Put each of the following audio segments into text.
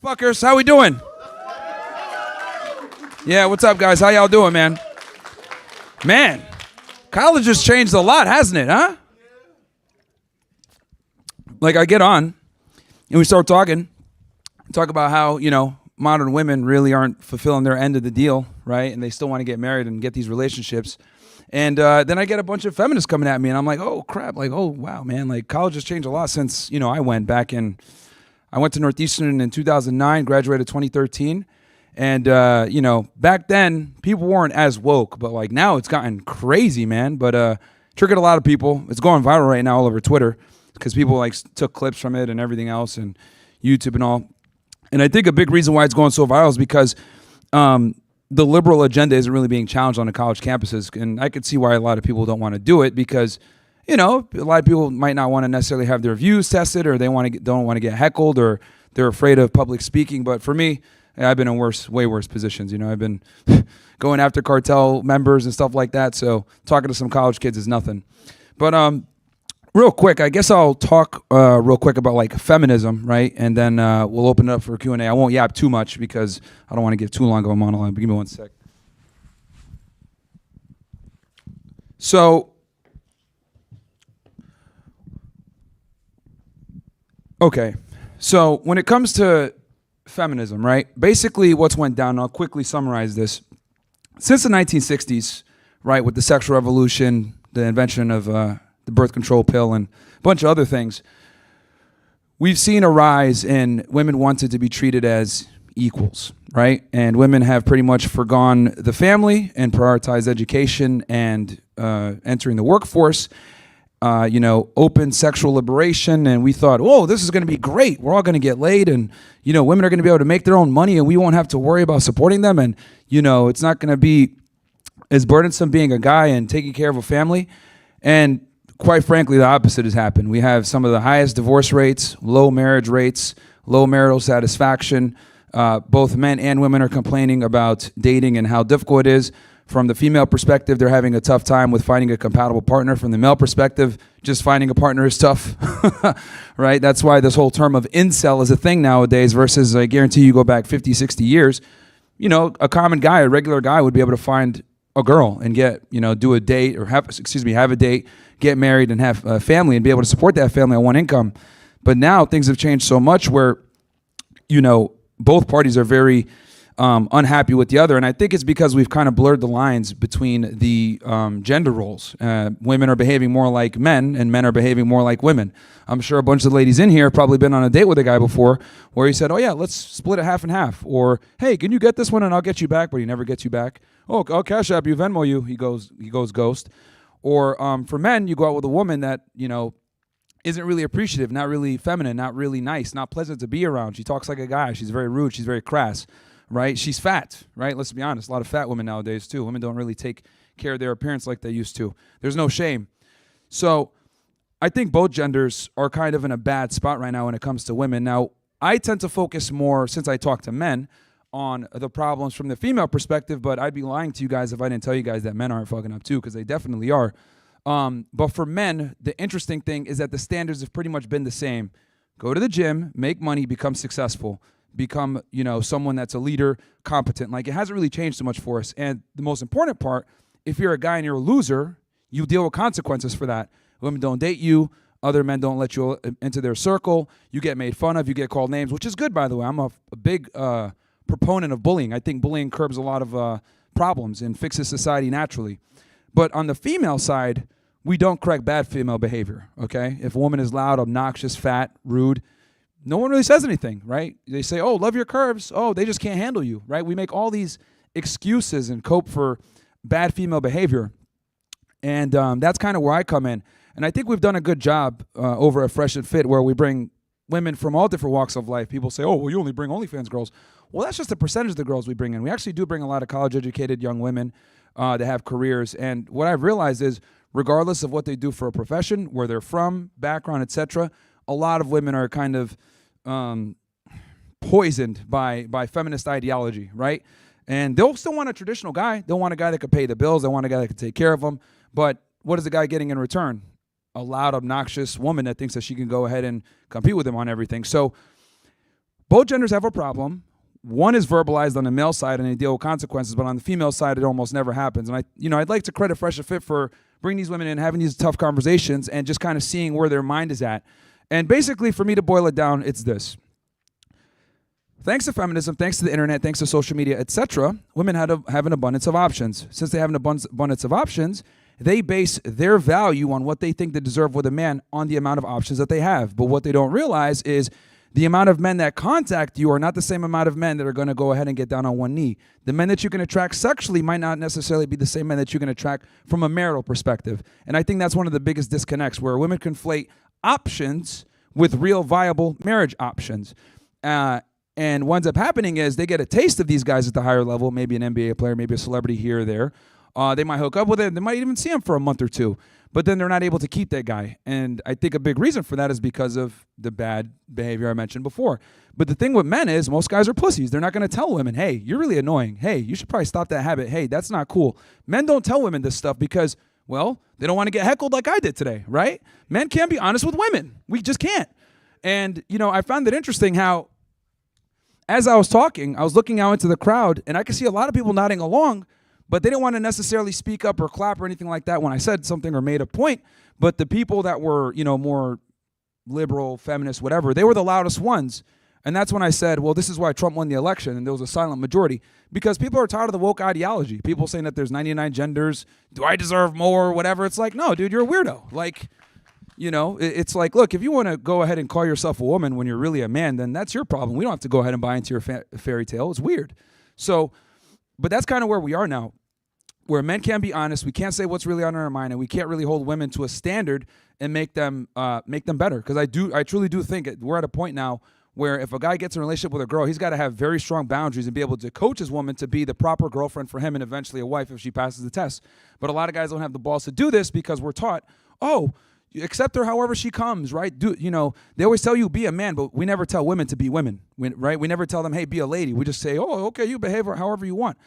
Motherfuckers, how we doing? Yeah, what's up, guys? How y'all doing, man? Man, college has changed a lot, hasn't it, huh? Like, I get on, and we start talking about how, modern women really aren't fulfilling their end of the deal, right? And they still want to get married and get these relationships. And then I get a bunch of feminists coming at me, and I'm like, oh, crap. Like, oh, wow, man. Like, college has changed a lot since, I went to Northeastern in 2009, graduated 2013. And, back then, people weren't as woke. But, like, now it's gotten crazy, man. But triggered a lot of people. It's going viral right now all over Twitter because people, like, took clips from it and everything else and YouTube and all. And I think a big reason why it's going so viral is because the liberal agenda isn't really being challenged on the college campuses. And I could see why a lot of people don't want to do it because, a lot of people might not want to necessarily have their views tested, or they don't want to get heckled, or they're afraid of public speaking. But for me, I've been in way worse positions. I've been going after cartel members and stuff like that. So talking to some college kids is nothing. But real quick, I guess I'll talk real quick about like feminism, right? And then we'll open it up for Q&A. I won't yap too much because I don't want to give too long of a monologue. But give me one sec. So, okay. So when it comes to feminism, right? Basically what's went down, I'll quickly summarize this. Since the 1960s, right, with the sexual revolution, the invention of the birth control pill and a bunch of other things, we've seen a rise in women wanting to be treated as equals, right? And women have pretty much forgone the family and prioritized education and entering the workforce, open sexual liberation. And we thought, whoa, this is going to be great. We're all going to get laid, and, women are going to be able to make their own money, and we won't have to worry about supporting them. And, it's not going to be as burdensome being a guy and taking care of a family. And quite frankly, the opposite has happened. We have some of the highest divorce rates, low marriage rates, low marital satisfaction. Both men and women are complaining about dating and how difficult it is. From the female perspective, they're having a tough time with finding a compatible partner. From the male perspective, just finding a partner is tough, right? That's why this whole term of incel is a thing nowadays versus, I guarantee you go back 50, 60 years, a common guy, a regular guy would be able to find a girl and get, do a date or have a date, get married and have a family and be able to support that family on one income. But now things have changed so much where, both parties are very unhappy with the other. And I think it's because we've kind of blurred the lines between the gender roles. Women are behaving more like men and men are behaving more like women. I'm sure a bunch of ladies in here have probably been on a date with a guy before where he said, oh yeah, let's split it half and half. Or, hey, can you get this one and I'll get you back, but he never gets you back. Oh, I'll cash app you, Venmo you. He goes ghost. Or for men, you go out with a woman that, isn't really appreciative, not really feminine, not really nice, not pleasant to be around. She talks like a guy. She's very rude. She's very crass, right? She's fat, right? Let's be honest. A lot of fat women nowadays, too. Women don't really take care of their appearance like they used to. There's no shame. So I think both genders are kind of in a bad spot right now when it comes to women. Now, I tend to focus more, since I talk to men, on the problems from the female perspective, but I'd be lying to you guys if I didn't tell you guys that men aren't fucking up too, because they definitely are. But for men, the interesting thing is that the standards have pretty much been the same. Go to the gym, make money, become successful, become, someone that's a leader, competent. Like, it hasn't really changed so much for us. And the most important part, if you're a guy and you're a loser, you deal with consequences for that. Women don't date you. Other men don't let you into their circle. You get made fun of. You get called names, which is good, by the way. I'm a big proponent of bullying. I think bullying curbs a lot of problems and fixes society naturally. But on the female side, we don't correct bad female behavior, okay? If a woman is loud, obnoxious, fat, rude, no one really says anything, right? They say, oh, love your curves. Oh, they just can't handle you, right? We make all these excuses and cope for bad female behavior. And that's kind of where I come in. And I think we've done a good job over at Fresh and Fit, where we bring women from all different walks of life. People say, oh, well, you only bring OnlyFans girls. Well, that's just a percentage of the girls we bring in. We actually do bring a lot of college-educated young women that have careers. And what I've realized is, regardless of what they do for a profession, where they're from, background, etc., a lot of women are kind of poisoned by feminist ideology, right? And they'll still want a traditional guy. They'll want a guy that could pay the bills. They want a guy that could take care of them. But what is the guy getting in return? A loud, obnoxious woman that thinks that she can go ahead and compete with him on everything. So Both genders have a problem. One is verbalized on the male side and they deal with consequences, but on the female side, it almost never happens. And I'd like to credit Fresh and Fit for bringing these women in, having these tough conversations, and just kind of seeing where their mind is at. And basically, for me to boil it down, it's this. Thanks to feminism, thanks to the internet, thanks to social media, etc., women have an abundance of options. Since they have an abundance of options, they base their value on what they think they deserve with a man on the amount of options that they have. But what they don't realize is the amount of men that contact you are not the same amount of men that are going to go ahead and get down on one knee. The men that you can attract sexually might not necessarily be the same men that you can attract from a marital perspective. And I think that's one of the biggest disconnects, where women conflate options with real viable marriage options. And what ends up happening is they get a taste of these guys at the higher level, maybe an NBA player, maybe a celebrity here or there. They might hook up with it. They might even see him for a month or two, but then they're not able to keep that guy. And I think a big reason for that is because of the bad behavior I mentioned before. But the thing with men is most guys are pussies. They're not going to tell women, hey, you're really annoying. Hey, you should probably stop that habit. Hey, that's not cool. Men don't tell women this stuff because, well, they don't want to get heckled like I did today, right? Men can't be honest with women. We just can't. And, I found it interesting how as I was talking, I was looking out into the crowd, and I could see a lot of people nodding along, but they didn't want to necessarily speak up or clap or anything like that when I said something or made a point. But the people that were, more liberal, feminist, whatever, they were the loudest ones. And that's when I said, well, this is why Trump won the election, and there was a silent majority. Because people are tired of the woke ideology. People saying that there's 99 genders. Do I deserve more? Whatever. It's like, no, dude, you're a weirdo. Like, it's like, look, if you want to go ahead and call yourself a woman when you're really a man, then that's your problem. We don't have to go ahead and buy into your fairy tale. It's weird. So, but that's kind of where we are now, where men can't be honest. We can't say what's really on our mind, and we can't really hold women to a standard and make them better. Because I truly do think we're at a point now where if a guy gets in a relationship with a girl, he's got to have very strong boundaries and be able to coach his woman to be the proper girlfriend for him and eventually a wife if she passes the test. But a lot of guys don't have the balls to do this because we're taught, you accept her however she comes, right? They always tell you be a man, but we never tell women to be women, right? We never tell them, hey, be a lady. We just say, oh, okay, you behave however you want.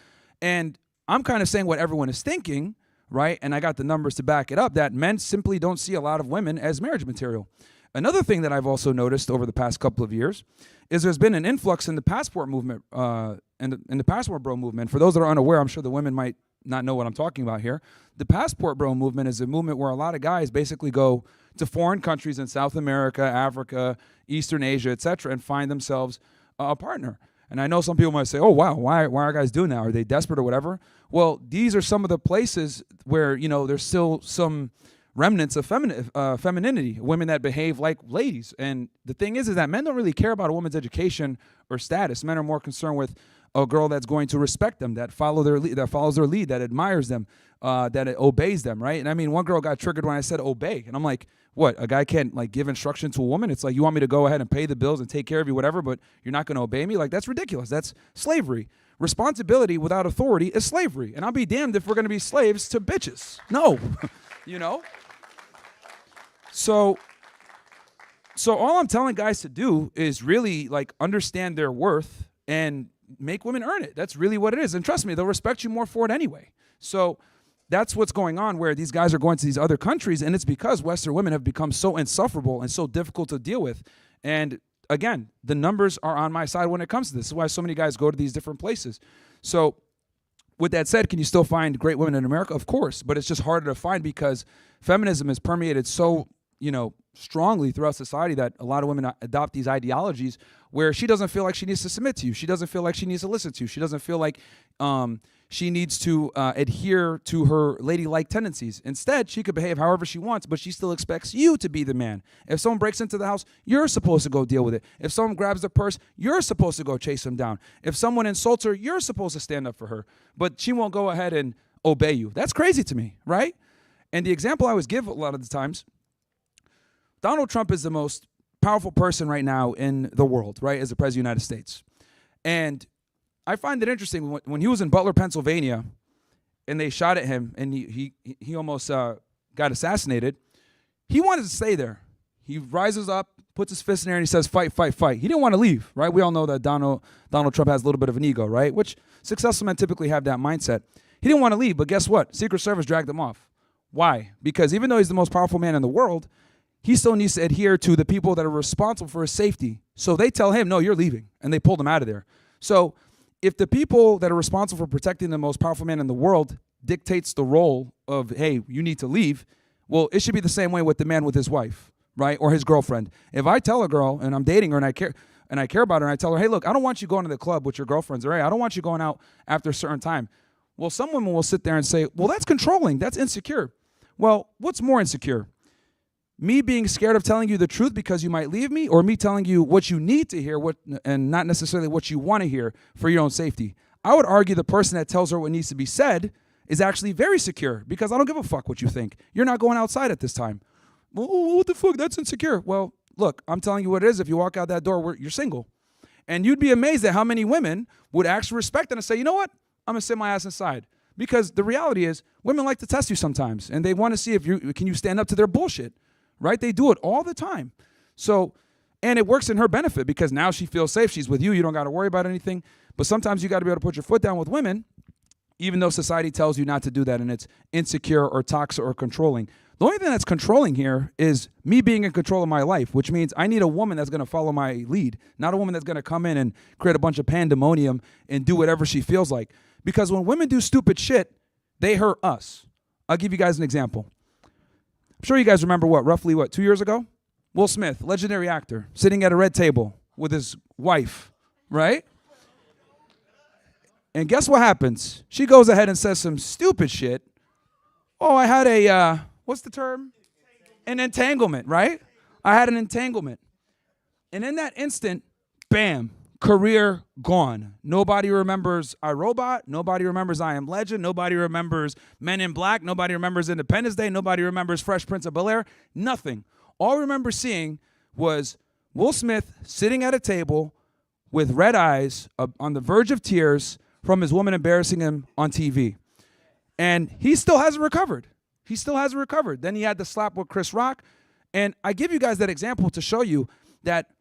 And I'm kind of saying what everyone is thinking, right? And I got the numbers to back it up, that men simply don't see a lot of women as marriage material. Another thing that I've also noticed over the past couple of years is there's been an influx in the passport movement, in the passport bro movement. For those that are unaware, I'm sure the women might not know what I'm talking about here. The passport bro movement is a movement where a lot of guys basically go to foreign countries in South America, Africa, Eastern Asia, etc., and find themselves a partner. And I know some people might say, oh, wow, why are guys doing that? Are they desperate or whatever? Well, these are some of the places where, there's still some remnants of femininity, women that behave like ladies. And the thing is that men don't really care about a woman's education or status. Men are more concerned with a girl that's going to respect them, that follows their lead, that admires them, that obeys them, right? And I mean, one girl got triggered when I said obey. And I'm like, what, a guy can't give instruction to a woman? It's like, you want me to go ahead and pay the bills and take care of you, whatever, but you're not going to obey me? Like, that's ridiculous. That's slavery. Responsibility without authority is slavery. And I'll be damned if we're going to be slaves to bitches. No, So all I'm telling guys to do is really understand their worth and make women earn it. That's really what it is. And trust me, they'll respect you more for it anyway. So that's what's going on, where these guys are going to these other countries, and it's because Western women have become so insufferable and so difficult to deal with. And again, the numbers are on my side when it comes to this. This is why so many guys go to these different places. So with that said, can you still find great women in America? Of course, but it's just harder to find because feminism has permeated so strongly throughout society that a lot of women adopt these ideologies where she doesn't feel like she needs to submit to you. She doesn't feel like she needs to listen to you. She doesn't feel like she needs to adhere to her ladylike tendencies. Instead, she could behave however she wants, but she still expects you to be the man. If someone breaks into the house, you're supposed to go deal with it. If someone grabs the purse, you're supposed to go chase them down. If someone insults her, you're supposed to stand up for her. But she won't go ahead and obey you. That's crazy to me, right? And the example I always give a lot of the times, Donald Trump is the most powerful person right now in the world, right, as the president of the United States. And I find it interesting, when he was in Butler, Pennsylvania, and they shot at him, and he almost got assassinated, he wanted to stay there. He rises up, puts his fist in the air, and he says, fight, fight, fight. He didn't want to leave, right? We all know that Donald Trump has a little bit of an ego, right, which successful men typically have that mindset. He didn't want to leave, but guess what? Secret Service dragged him off. Why? Because even though he's the most powerful man in the world, he still needs to adhere to the people that are responsible for his safety. So they tell him, no, you're leaving, and they pulled him out of there. So if the people that are responsible for protecting the most powerful man in the world dictates the role of, hey, you need to leave, well, it should be the same way with the man with his wife, right, or his girlfriend. If I tell a girl, and I'm dating her, and I care about her, and I tell her, hey, look, I don't want you going to the club with your girlfriends, or hey, I don't want you going out after a certain time. Well, some women will sit there and say, well, that's controlling, that's insecure. Well, what's more insecure? Me being scared of telling you the truth because you might leave me, or me telling you what you need to hear and not necessarily what you want to hear for your own safety? I would argue the person that tells her what needs to be said is actually very secure, because I don't give a fuck what you think. You're not going outside at this time. Well, what the fuck? That's insecure. Well, look, I'm telling you what it is. If you walk out that door, you're single. And you'd be amazed at how many women would actually respect it and say, you know what? I'm going to sit my ass inside. Because the reality is, women like to test you sometimes, and they want to see if can you stand up to their bullshit. Right? They do it all the time. So, and it works in her benefit, because now she feels safe. She's with you. You don't got to worry about anything. But sometimes you got to be able to put your foot down with women, even though society tells you not to do that, and it's insecure or toxic or controlling. The only thing that's controlling here is me being in control of my life, which means I need a woman that's going to follow my lead, not a woman that's going to come in and create a bunch of pandemonium and do whatever she feels like. Because when women do stupid shit, they hurt us. I'll give you guys an example. I'm sure you guys remember roughly 2 years ago? Will Smith, legendary actor, sitting at a red table with his wife, right? And guess what happens? She goes ahead and says some stupid shit. Oh, I had a, what's the term? An entanglement, right? I had an entanglement. And in that instant, bam, career gone. Nobody remembers iRobot. Nobody remembers I Am Legend. Nobody remembers Men in Black. Nobody remembers Independence Day. Nobody remembers Fresh Prince of Bel-Air. Nothing. All I remember seeing was Will Smith sitting at a table with red eyes, on the verge of tears from his woman embarrassing him on TV. And he still hasn't recovered. He still hasn't recovered. Then he had the slap with Chris Rock. And I give you guys that example to show you that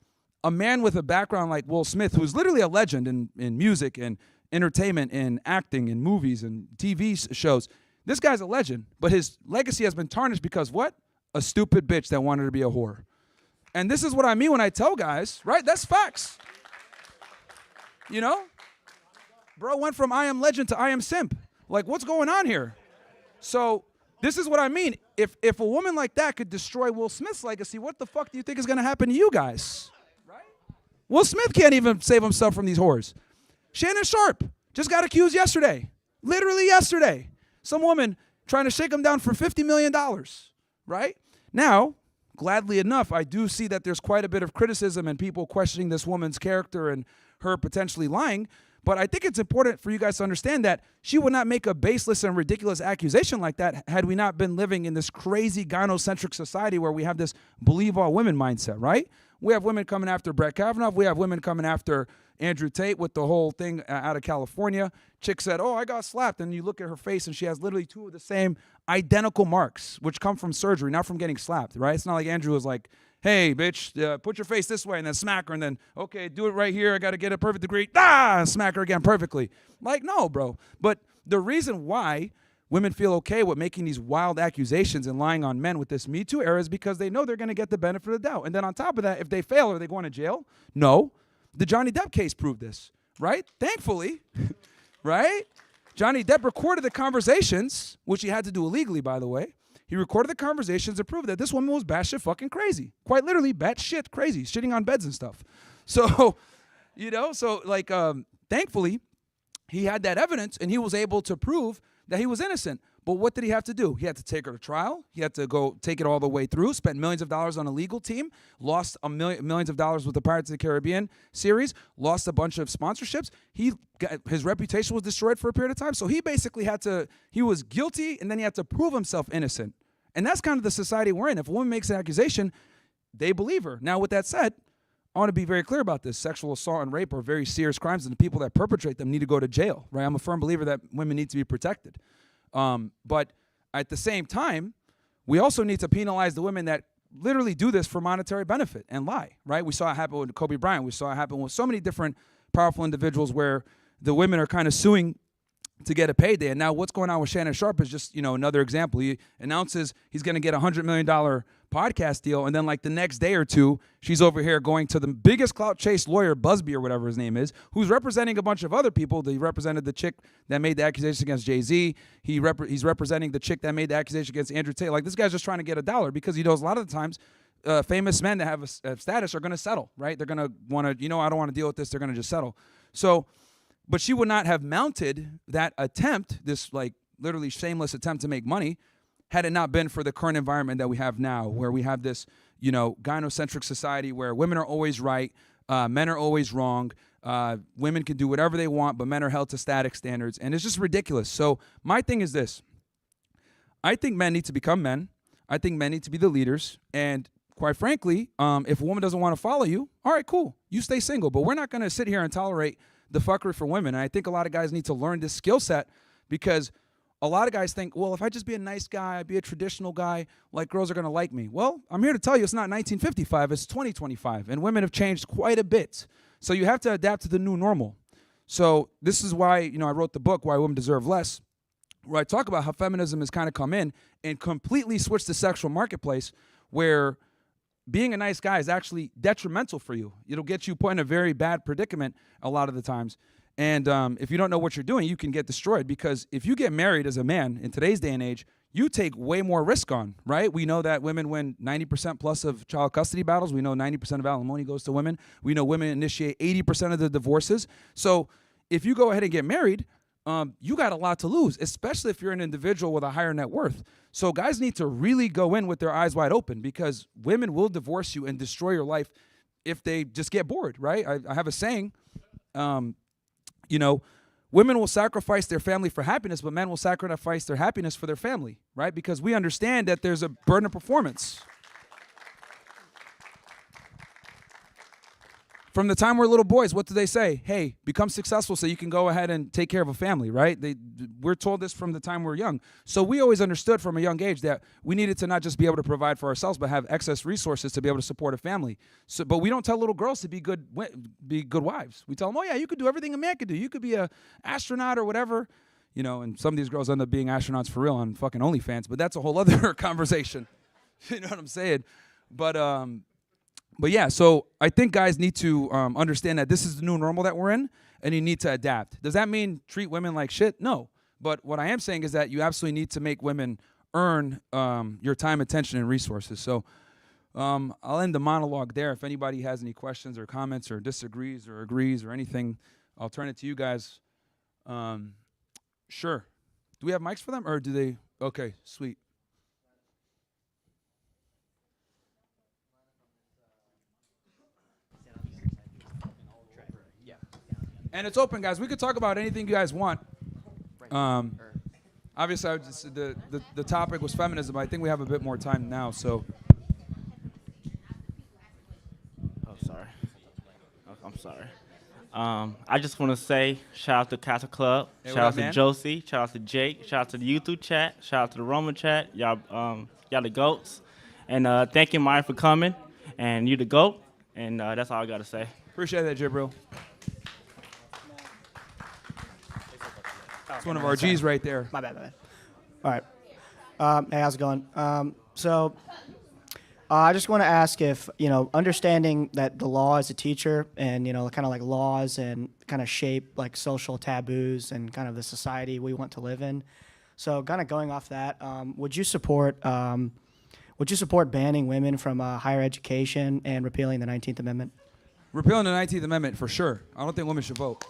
a man with a background like Will Smith, who's literally a legend in music and entertainment and acting and movies and TV shows, this guy's a legend. But his legacy has been tarnished because what? A stupid bitch that wanted to be a whore. And this is what I mean when I tell guys, right? That's facts. You know? Bro went from I Am Legend to I Am Simp. Like, what's going on here? So this is what I mean. If a woman like that could destroy Will Smith's legacy, what the fuck do you think is going to happen to you guys? Will Smith can't even save himself from these whores. Shannon Sharp just got accused yesterday. Literally yesterday. Some woman trying to shake him down for $50 million, right? Now, gladly enough, I do see that there's quite a bit of criticism and people questioning this woman's character and her potentially lying. But I think it's important for you guys to understand that she would not make a baseless and ridiculous accusation like that had we not been living in this crazy gynocentric society where we have this believe all women mindset, right? We have women coming after Brett Kavanaugh. We have women coming after Andrew Tate with the whole thing out of California. Chick said, oh, I got slapped. And you look at her face and she has literally two of the same identical marks, which come from surgery, not from getting slapped, right? It's not like Andrew was like, hey, bitch, put your face this way and then smack her and then, okay, do it right here. I got to get a perfect degree. Smack her again perfectly. Like, no, bro. But the reason why women feel okay with making these wild accusations and lying on men with this Me Too era is because they know they're going to get the benefit of the doubt. And then on top of that, if they fail, are they going to jail? No. The Johnny Depp case proved this, right? Thankfully, right? Johnny Depp recorded the conversations, which he had to do illegally, by the way. He recorded the conversations and proved that this woman was batshit fucking crazy. Quite literally batshit crazy, shitting on beds and stuff. So, thankfully, he had that evidence and he was able to prove that he was innocent. But what did he have to do? He had to take her to trial. He had to go take it all the way through, spent millions of dollars on a legal team, lost millions of dollars with the Pirates of the Caribbean series, lost a bunch of sponsorships. His reputation was destroyed for a period of time. So he basically he was guilty and then he had to prove himself innocent. And that's kind of the society we're in. If a woman makes an accusation, they believe her. Now, with that said, I want to be very clear about this. Sexual assault and rape are very serious crimes, and the people that perpetrate them need to go to jail, right? I'm a firm believer that women need to be protected. But at the same time, we also need to penalize the women that literally do this for monetary benefit and lie, right? We saw it happen with Kobe Bryant. We saw it happen with so many different powerful individuals where the women are kind of suing to get a payday. And now what's going on with Shannon Sharp is just, another example. He announces he's going to get a $100 million podcast deal, and then like the next day or two, she's over here going to the biggest clout chase lawyer, Busby or whatever his name is, who's representing a bunch of other people. He represented the chick that made the accusation against Jay-Z. He's representing the chick that made the accusation against Andrew Tate. Like, this guy's just trying to get a dollar because he knows a lot of the times famous men that have a status are going to settle, right? They're going to want to, I don't want to deal with this. They're going to just settle. So, but she would not have mounted that attempt, this like literally shameless attempt to make money, had it not been for the current environment that we have now, where we have this, gynocentric society where women are always right, men are always wrong, women can do whatever they want, but men are held to static standards, and it's just ridiculous. So my thing is this. I think men need to become men. I think men need to be the leaders, and quite frankly, if a woman doesn't want to follow you, all right, cool, you stay single, but we're not going to sit here and tolerate the fuckery for women. And I think a lot of guys need to learn this skill set, because a lot of guys think, well, if I just be a nice guy, be a traditional guy, like girls are going to like me. Well, I'm here to tell you it's not 1955, it's 2025, and women have changed quite a bit. So you have to adapt to the new normal. So this is why, I wrote the book, Why Women Deserve Less, where I talk about how feminism has kind of come in and completely switched the sexual marketplace, where being a nice guy is actually detrimental for you. It'll get you put in a very bad predicament a lot of the times. And if you don't know what you're doing, you can get destroyed, because if you get married as a man in today's day and age, you take way more risk on, right? We know that women win 90% plus of child custody battles. We know 90% of alimony goes to women. We know women initiate 80% of the divorces. So if you go ahead and get married, you got a lot to lose, especially if you're an individual with a higher net worth. So guys need to really go in with their eyes wide open, because women will divorce you and destroy your life if they just get bored, right? I have a saying, women will sacrifice their family for happiness, but men will sacrifice their happiness for their family, right? Because we understand that there's a burden of performance. From the time we're little boys, what do they say? Hey, become successful so you can go ahead and take care of a family, right? We're told this from the time we're young. So we always understood from a young age that we needed to not just be able to provide for ourselves, but have excess resources to be able to support a family. So, but we don't tell little girls to be good wives. We tell them, oh yeah, you could do everything a man could do. You could be an astronaut or whatever, and some of these girls end up being astronauts for real on fucking OnlyFans, but that's a whole other conversation. You know what I'm saying? But yeah, so I think guys need to understand that this is the new normal that we're in, and you need to adapt. Does that mean treat women like shit? No. But what I am saying is that you absolutely need to make women earn your time, attention, and resources. So I'll end the monologue there. If anybody has any questions or comments or disagrees or agrees or anything, I'll turn it to you guys. Sure. Do we have mics for them, or do they? Okay, sweet. And it's open, guys. We could talk about anything you guys want. Obviously, the topic was feminism. But I think we have a bit more time now, so. Oh, sorry. I'm sorry. I just want to say shout out to Castle Club, Hey, shout out to man? Josie, shout out to Jake, shout out to the YouTube chat, shout out to the Roman chat. Y'all the goats. And thank you, Myron, for coming. And you the goat. And that's all I got to say. Appreciate that, Jibril. It's one of our G's right there. My bad. All right. Hey, how's it going? I just want to ask if, understanding that the law is a teacher and, kind of like laws and kind of shape like social taboos and kind of the society we want to live in. So kind of going off that, would you support banning women from higher education and repealing the 19th Amendment? Repealing the 19th Amendment, for sure. I don't think women should vote.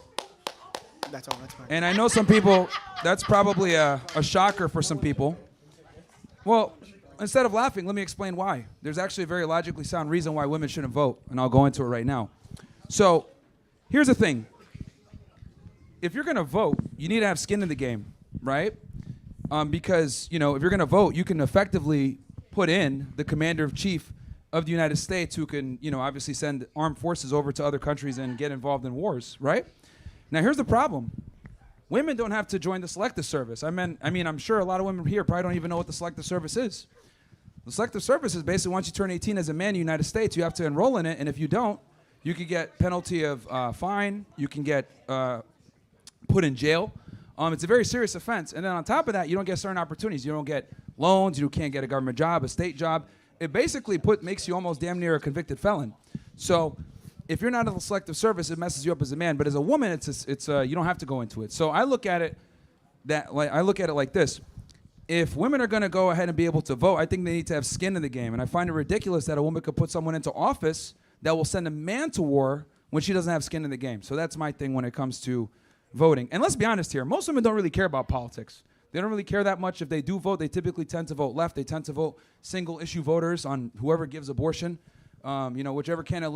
That's all. That's fine. And I know some people, that's probably a shocker for some people. Well, instead of laughing, let me explain why. There's actually a very logically sound reason why women shouldn't vote, and I'll go into it right now. So here's the thing. If you're going to vote, you need to have skin in the game, right? Because, if you're going to vote, you can effectively put in the commander-in-chief of the United States who can, obviously send armed forces over to other countries and get involved in wars, right? Now, here's the problem. Women don't have to join the Selective Service. I mean, I'm sure a lot of women here probably don't even know what the Selective Service is. The Selective Service is basically once you turn 18 as a man in the United States, you have to enroll in it, and if you don't, you could get penalty of fine, you can get put in jail. It's a very serious offense. And then on top of that, you don't get certain opportunities. You don't get loans. You can't get a government job, a state job. It basically makes you almost damn near a convicted felon. So if you're not in the selective service, it messes you up as a man. But as a woman, you don't have to go into it. So I look at it like this. If women are going to go ahead and be able to vote, I think they need to have skin in the game. And I find it ridiculous that a woman could put someone into office that will send a man to war when she doesn't have skin in the game. So that's my thing when it comes to voting. And let's be honest here, most women don't really care about politics. They don't really care that much. If they do vote, they typically tend to vote left. They tend to vote single issue voters on whoever gives abortion. Whichever candidate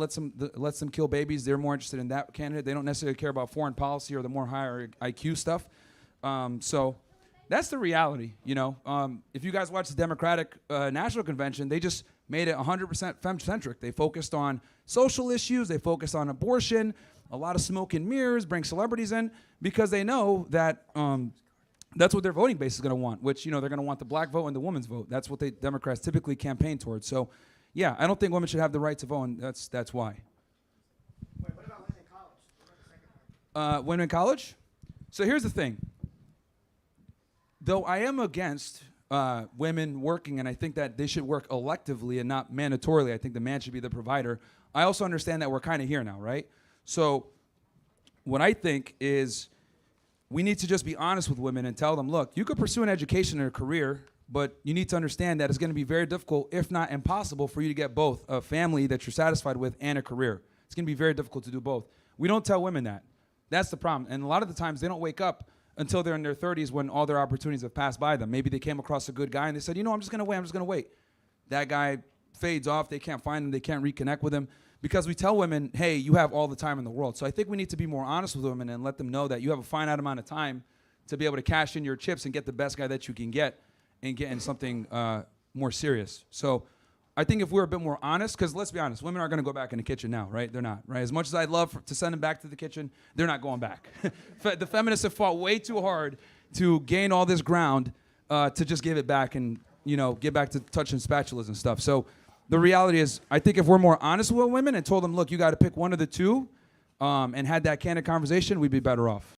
lets them kill babies, they're more interested in that candidate. They don't necessarily care about foreign policy or the more higher IQ stuff. So that's the reality. If you guys watch the Democratic National Convention, they just made it 100% femme-centric. They focused on social issues. They focused on abortion, a lot of smoke and mirrors, bring celebrities in, because they know that that's what their voting base is going to want, which, they're going to want the black vote and the woman's vote. That's what Democrats typically campaign towards. So, yeah, I don't think women should have the right to vote, and that's why. Wait, what about women in college? Women in college? So here's the thing. Though I am against women working, and I think that they should work electively and not mandatorily. I think the man should be the provider. I also understand that we're kind of here now, right? So what I think is we need to just be honest with women and tell them, look, you could pursue an education and a career, but you need to understand that it's going to be very difficult, if not impossible, for you to get both a family that you're satisfied with and a career. It's going to be very difficult to do both. We don't tell women that. That's the problem. And a lot of the times they don't wake up until they're in their 30s when all their opportunities have passed by them. Maybe they came across a good guy and they said, I'm just going to wait. That guy fades off. They can't find him. They can't reconnect with him. Because we tell women, hey, you have all the time in the world. So I think we need to be more honest with women and let them know that you have a finite amount of time to be able to cash in your chips and get the best guy that you can get and get in something more serious. So I think if we're a bit more honest, because let's be honest, women aren't going to go back in the kitchen now, right? They're not, right? As much as I'd love to send them back to the kitchen, they're not going back. The feminists have fought way too hard to gain all this ground to just give it back and, get back to touching spatulas and stuff. So the reality is, I think if we're more honest with women and told them, look, you got to pick one of the two, and had that candid conversation, we'd be better off.